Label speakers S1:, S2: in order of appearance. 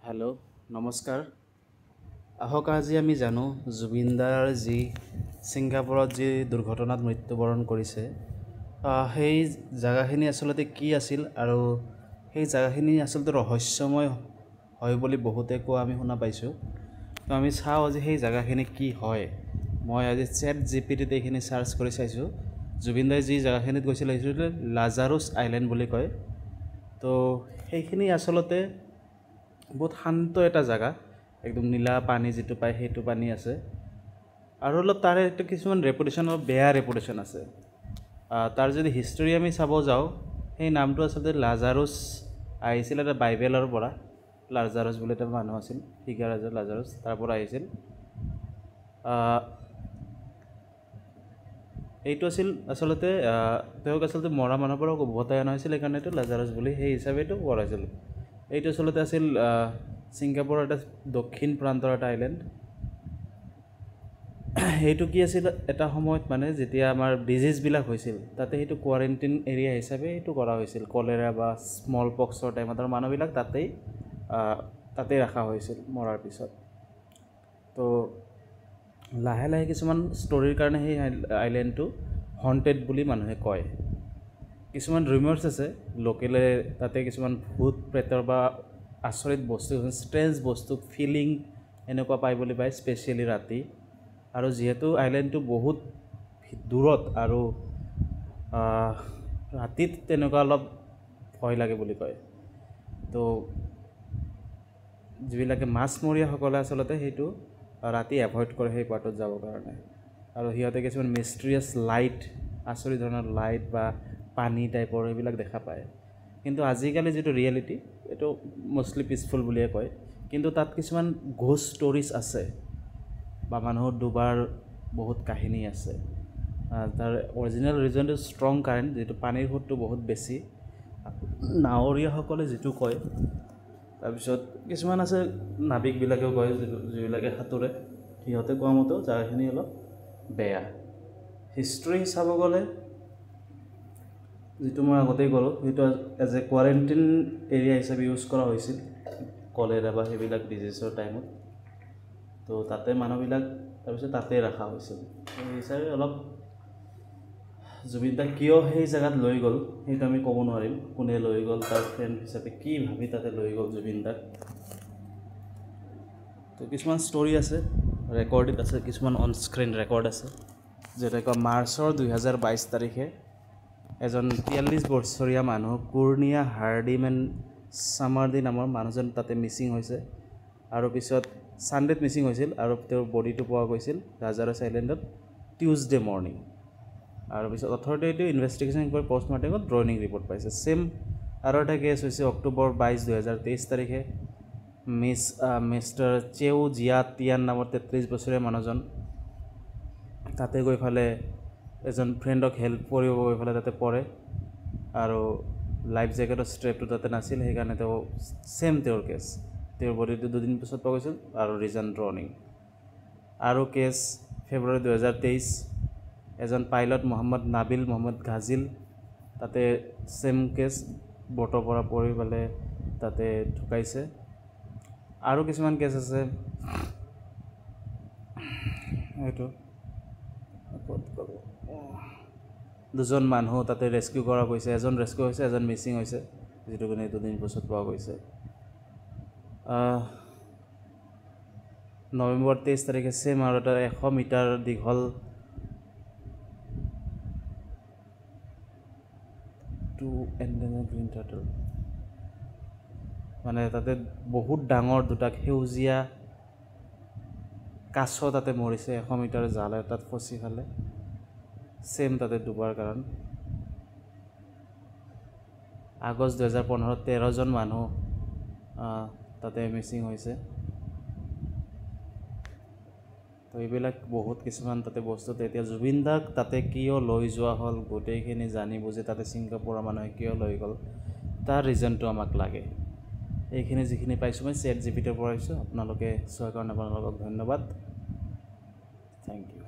S1: Hello' নমস্কাৰ। আহক আজি আমি জানো জুবিনদাৰ যি ছিংগাপুৰত যি দুৰ্ঘটনাত মৃত্যুবৰণ কৰিছে, সেই জাগাখিনি আচলতে কি আছিল আৰু সেই জাগাখিনি আচলতে ৰহস্যময় হয় বুলি বহুতে কোৱা আমি শুনা পাইছোঁ। তো আমি চাওঁ আজি সেই জাগাখিনি কি হয়। মই আজি ChatGPT-ত এইখিনি চাৰ্চ কৰি চাইছোঁ। জুবিনদাই যি জাগাখিনিত গৈছিল সেইটো লাজাৰুছ আইলেণ্ড বুলি কয়। তো সেইখিনি আচলতে বহুত শান্ত এটা জাগা, একদম নীলা পানী যিটো পায় সেইটো পানী আছে। আৰু অলপ তাৰে কিছুমান ৰেপুটেশ্যন, অলপ বেয়া ৰেপুটেশ্যন আছে। তাৰ যদি হিষ্টৰী আমি চাব যাওঁ, সেই নামটো আচলতে লাজাৰুছ আহিছিল এটা বাইবেলৰ পৰা। লাজাৰুছ বুলি এটা মানুহ আছিল, ফিগাৰ আছে লাজাৰুছ, তাৰ পৰা আহিছিল। এইটো আছিল আচলতে তেওঁক আচলতে মৰা মানুহৰ পৰা উভতাই অনা হৈছিল, সেইকাৰণে এইটো লাজাৰুছ বুলি সেই হিচাপে এইটো কৰা হৈছিল। এইটো আচলতে আছিল ছিংগাপুৰৰ এটা দক্ষিণ প্ৰান্তৰ এটা আইলেণ্ড। সেইটো কি আছিল, এটা সময়ত মানে যেতিয়া আমাৰ ডিজিজবিলাক হৈছিল তাতে সেইটো কোৱাৰেণ্টাইন এৰিয়া হিচাপে সেইটো কৰা হৈছিল। কলেৰা বা স্মল পক্সৰ টাইমত আৰু মানুহবিলাক তাতেই ৰখা হৈছিল মৰাৰ পিছত। তো লাহে লাহে কিছুমান ষ্টৰীৰ কাৰণে সেই আইলেণ্ডটো হণ্টেড বুলি মানুহে কয়। কিছুমান ৰিমাৰ্ছ আছে, লোকেলে তাতে কিছুমান ভূত প্ৰেতৰ বা আচৰিত বস্তু, ষ্ট্ৰেঞ্জ বস্তু, ফিলিং এনেকুৱা পায় বুলি পায়, স্পেচিয়েলি ৰাতি। আৰু যিহেতু আইলেণ্ডটো বহুত দূৰত আৰু ৰাতিত তেনেকুৱা অলপ ভয় লাগে বুলি কয়। তো যিবিলাকে মাছমৰীয়াসকলে আচলতে সেইটো ৰাতি এভইড কৰে সেই পাৰ্টত যাবৰ কাৰণে। আৰু সিহঁতে কিছুমান মিষ্টেৰিয়াছ লাইট, আচৰিত ধৰণৰ লাইট বা পানী টাইপৰ এইবিলাক দেখা পায়। কিন্তু আজিকালি যিটো ৰিয়েলিটি, এইটো মষ্টলি পিচফুল বুলিয়ে কয়। কিন্তু তাত কিছুমান ঘোষ্ট ষ্টৰিজ আছে বা মানুহৰ ডুবাৰ বহুত কাহিনী আছে। তাৰ অৰিজিনেল ৰিজনটো ষ্ট্ৰং কাৰেণ্ট, যিটো পানীৰ সোঁতটো বহুত বেছি, নাৱৰীয়াসকলে যিটো কয়। তাৰপিছত কিছুমান আছে নাবিকবিলাকেও কয়, যিবিলাকে সাঁতোৰে, সিহঁতে কোৱা মতেও জাগাখিনি অলপ বেয়া। হিষ্ট্ৰী চাব গ'লে যিটো মই আগতেই ক'লোঁ, সেইটো এজ এ কোৱাৰেণ্টাইন এৰিয়া হিচাপে ইউজ কৰা হৈছিল কলেৰা বা সেইবিলাক ডিজিজৰ টাইমত। তো তাতে মানুহবিলাক তাৰপিছত তাতেই ৰখা হৈছিল। সেই হিচাপে অলপ জুবিনদাক কিয় সেই জেগাত লৈ গ'ল সেইটো আমি ক'ব নোৱাৰিম। কোনে লৈ গ'ল, তাৰ ফ্ৰেণ্ড হিচাপে কি ভাবি তাতে লৈ গ'ল জুবিনদাক। তো কিছুমান ষ্টৰি আছে, ৰেকৰ্ডেড আছে, কিছুমান অন স্ক্ৰীণ ৰেকৰ্ড আছে। যেনেকুৱা মাৰ্চৰ 2022 তাৰিখে এজন 43 বছৰীয়া মানুহ, কুৰ্ণিয়া হাৰ্ডিমেন চামাৰ্ডি নামৰ মানুহজন তাতে মিচিং হৈছে। আৰু পিছত ছানডেত মিচিং হৈছিল আৰু তেওঁৰ বডিটো পোৱা গৈছিল লাজাৰুছ আইলেণ্ডত টিউজডে মৰ্ণিং। আৰু পিছত অথৰিটিয়ে ইনভেষ্টিগেশ্যন কৰি পষ্টমৰ্টেমত ড্ৰয়িং ৰিপৰ্ট পাইছে। ছেম আৰু এটা কেছ হৈছে অক্টোবৰ 22, 2023 তাৰিখে মিষ্টাৰ চেউ জিয়া টিয়ান নামৰ 33 বছৰীয়া মানুহজন তাতে গৈ ফালে এজন ফ্ৰেণ্ডক হেল্প কৰিব গৈ ফালে তাতে পৰে আৰু লাইফ জেকেটৰ ষ্ট্ৰেপটো তাতে নাছিল, সেইকাৰণে তেওঁ ছেম তেওঁৰ কেছ, তেওঁৰ বডিটো 2 দিন পিছত পোৱা গৈছিল আৰু ৰিজন ড্ৰয়িং। আৰু কেছ ফেব্ৰুৱাৰী 2023, এজন পাইলট নাবিল মহম্মদ গাজিল, তাতে ছেম কেছ, বটৰ পৰা পৰি পেলে তাতে ঢুকাইছে। আৰু কিছুমান কেছ আছে, এইটো 2জন মানুহ তাতে ৰেস্কিউ কৰা গৈছে, এজন ৰেস্কিউ হৈছে, এজন মিচিং হৈছে, যিটো কাৰণে 2 দিন পিছত পোৱা গৈছে। নৱেম্বৰ 23 তাৰিখে ছেম আৰু এটা 100 মিটাৰ দীঘল গ্ৰীণ টাৰ্টল, মানে তাতে বহুত ডাঙৰ 2টা সেউজীয়া কাছ তাতে মৰিছে 100 মিটাৰ জাল এটাত ফচি খালে, ছেম তাতে ডুবাৰ কাৰণ। আগষ্ট 2015, 13জন মানুহ তাতে মিচিং হৈছে। তো এইবিলাক বহুত কিছুমান তাতে বস্তু। এতিয়া জুবিনদাক তাতে কিয় লৈ যোৱা হ'ল, গোটেইখিনি জানি বুজি তাতে ছিংগাপুৰৰ মানুহে কিয় লৈ গ'ল, তাৰ ৰিজনটো আমাক লাগে। এইখিনি যিখিনি পাইছোঁ মই ChatGPT-ৰ পৰা পাইছোঁ। আপোনালোকে চোৱাৰ কাৰণে আপোনালোকক ধন্যবাদ। Thank U.